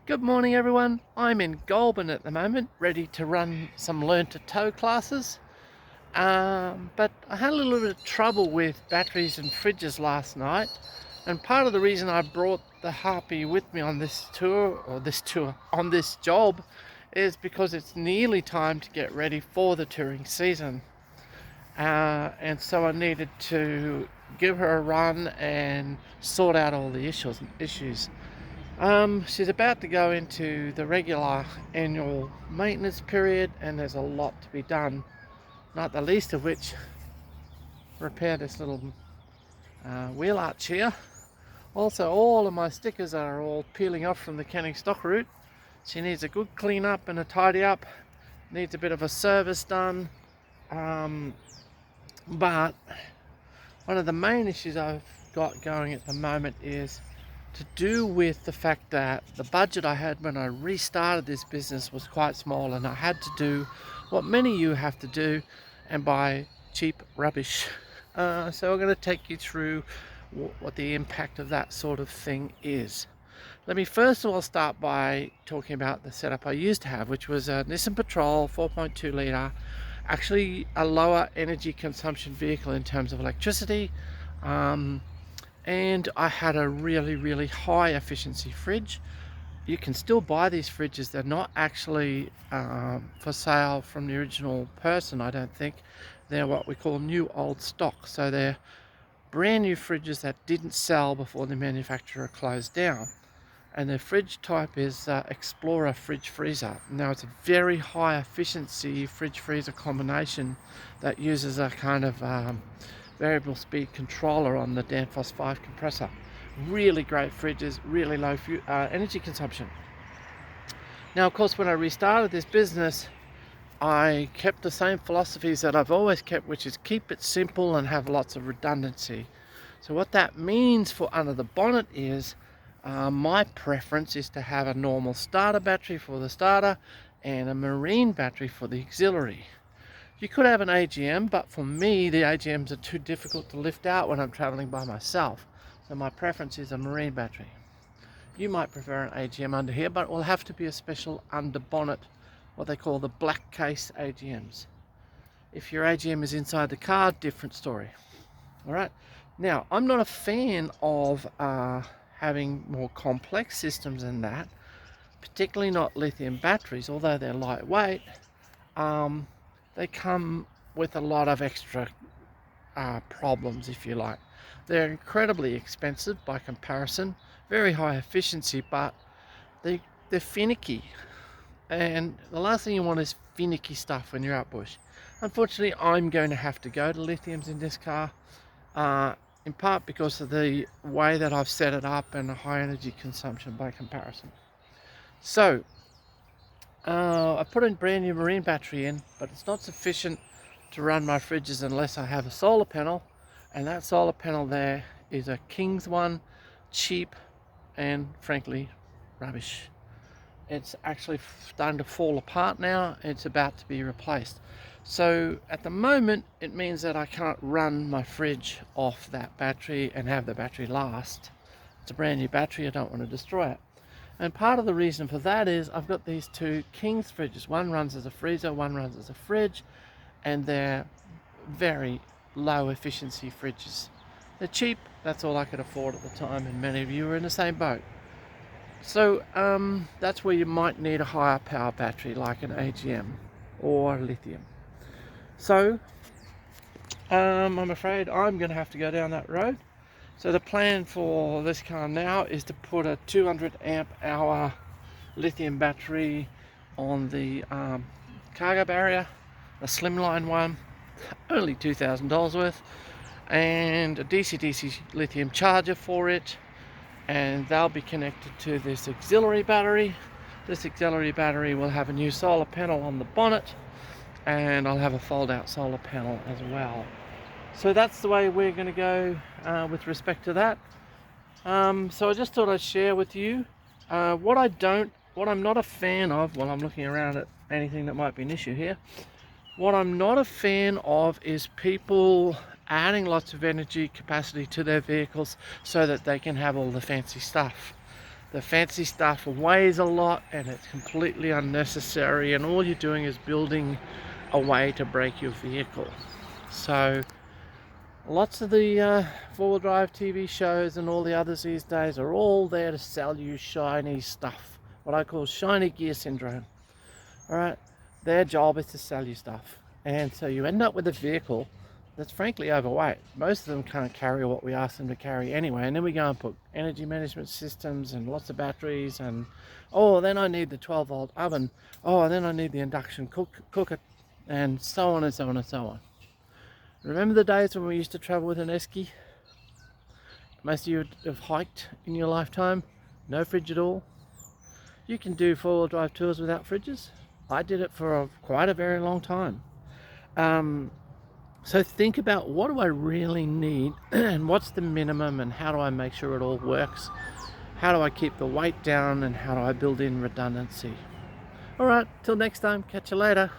Good morning everyone. I'm in Goulburn at the moment, ready to run some learn to tow classes. But I had a little bit of trouble with batteries and fridges last night. And part of the reason I brought the Harpy with me on this on this job, is because it's nearly time to get ready for the touring season. And so I needed to give her a run and sort out all the issues. She's about to go into the regular annual maintenance period, and there's a lot to be done, not the least of which repair this little wheel arch here. Also, all of my stickers are all peeling off from the Canning stock route. She needs a good clean up and a tidy up, needs a bit of a service done. But one of the main issues I've got going at the moment is to do with the fact that the budget I had when I restarted this business was quite small, and I had to do what many of you have to do and buy cheap rubbish. So I'm going to take you through what the impact of that sort of thing is. Let me first of all start by talking about the setup I used to have, which was a Nissan Patrol 4.2 litre, actually a lower energy consumption vehicle in terms of electricity. And I had a really high efficiency fridge. You can still buy these fridges. They're not actually for sale from the original person, I don't think. They're what we call new old stock, so they're brand new fridges that didn't sell before the manufacturer closed down. And the fridge type is Explorer fridge freezer. Now, it's a very high efficiency fridge freezer combination that uses a kind of variable speed controller on the Danfoss 5 compressor. Really great fridges, really low energy consumption. Now, of course, when I restarted this business, I kept the same philosophies that I've always kept, which is keep it simple and have lots of redundancy. So what that means for under the bonnet is my preference is to have a normal starter battery for the starter and a marine battery for the auxiliary. You could have an AGM, but for me, the AGMs are too difficult to lift out when I'm traveling by myself. So my preference is a marine battery. You might prefer an AGM under here, but it will have to be a special under bonnet, what they call the black case AGMs. If your AGM is inside the car, different story. All right. Now, I'm not a fan of having more complex systems than that, particularly not lithium batteries, although they're lightweight. They come with a lot of extra problems, if you like. They're incredibly expensive by comparison, very high efficiency, but they're finicky. And the last thing you want is finicky stuff when you're out bush. Unfortunately, I'm going to have to go to lithiums in this car, in part because of the way that I've set it up and the high energy consumption by comparison. So I put a brand new marine battery in, but it's not sufficient to run my fridges unless I have a solar panel, and that solar panel there is a King's one, cheap and frankly rubbish. It's actually starting to fall apart now. It's about to be replaced. So at the moment, it means that I can't run my fridge off that battery and have the battery last. It's a brand new battery, I don't want to destroy it. And part of the reason for that is I've got these two King's fridges. One runs as a freezer, one runs as a fridge, and they're very low efficiency fridges. They're cheap, that's all I could afford at the time, and many of you are in the same boat. So that's where you might need a higher power battery like an AGM or lithium. So I'm afraid I'm going to have to go down that road. So the plan for this car now is to put a 200 amp hour lithium battery on the cargo barrier, a slimline one, only $2,000 worth, and a DC-DC lithium charger for it, and they'll be connected to this auxiliary battery. This auxiliary battery will have a new solar panel on the bonnet, and I'll have a fold-out solar panel as well. So that's the way we're going to go with respect to that. So I just thought I'd share with you what I'm not a fan of while I'm looking around at anything that might be an issue here. What I'm not a fan of is people adding lots of energy capacity to their vehicles so that they can have all the fancy stuff. The fancy stuff weighs a lot and it's completely unnecessary, and all you're doing is building a way to break your vehicle. So lots of the four-wheel drive TV shows and all the others these days are all there to sell you shiny stuff, what I call shiny gear syndrome. All right, their job is to sell you stuff, and so you end up with a vehicle that's frankly overweight. Most of them can't carry what we ask them to carry anyway, and then we go and put energy management systems and lots of batteries, and oh, then I need the 12-volt oven, oh, then I need the induction cooker, and so on and so on and so on. Remember the days when we used to travel with an esky? Most of you have hiked in your lifetime, no fridge at all. You can do four-wheel drive tours without fridges. I did it for quite a very long time. So think about, what do I really need and what's the minimum, and how do I make sure it all works? How do I keep the weight down, and how do I build in redundancy? All right, till next time, catch you later.